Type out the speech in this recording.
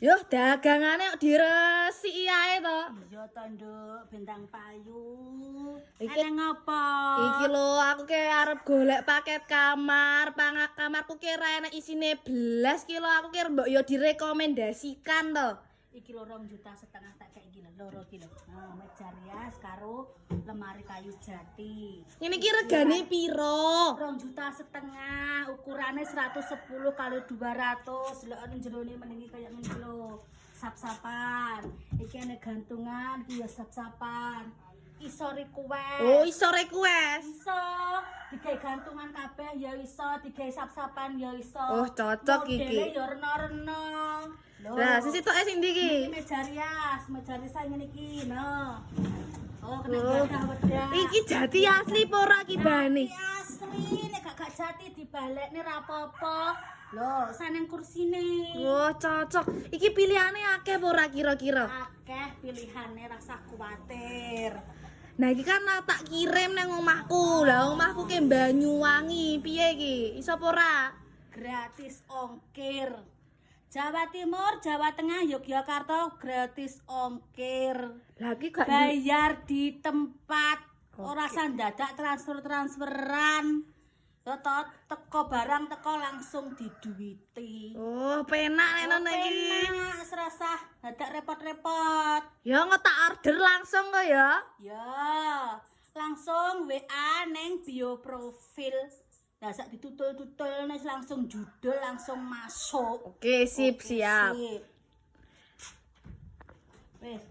Yo dagangane kok diresiki ae to. Iya to, Nduk, bintang payu. Iki Ana ngapa? iki lho aku ki arep golek paket kamar, kamarku ki ra enak isine blas ki lho aku ki mbok yo direkomendasikan to. Iki lho 2,5 juta tak kayak iki lho, loro iki lho. Nah, meja rias karo lemari kayu jati. Ngene iki regane piro? 2,5 juta, ukurannya 110 kali 200. Lho ning jerone meniki kayak ngene lho. Sap-sapan. Iki ana gantungan, iki ya sap-sapan. Iso request. Oh, iso request. Iso. Digawe gantungan kabeh ya iso, digawe sap-sapan ya iso. Oh, cocok iki. Modele ya rena-rena. Lah, sisi tok sing ndi iki? Iki meja rias ngene iki, no. Oh, kena gadah wedah. Iki jati asli apa ora ki bane? Asli, nek gak jati dibalekne ra apa-apa. Lho, saneng kursine. Oh, cocok. Iki pilihane akeh apa ora kira-kira? Akeh pilihane, rasa kuwatir. Nah, iki kan tak kirim nang omahku. Lah omahku ki Banyuwangi. Piye iki? Iso apa ora? Gratis ongkir. Jawa Timur, Jawa Tengah, Yogyakarta gratis ongkir. Lagi gak Bayar di tempat. Ora usah dadak transferan. Teko barang teko langsung diduwiti. Oh, penak nek ngono iki. Penak, serasa dadak repot-repot. Ya engko tak order langsung kok ya. Ya, langsung WA neng bio profil. Nah, sak ditutul-tutul nih langsung judul langsung masuk. Oke, sip, Oke, siap. sip. Wes,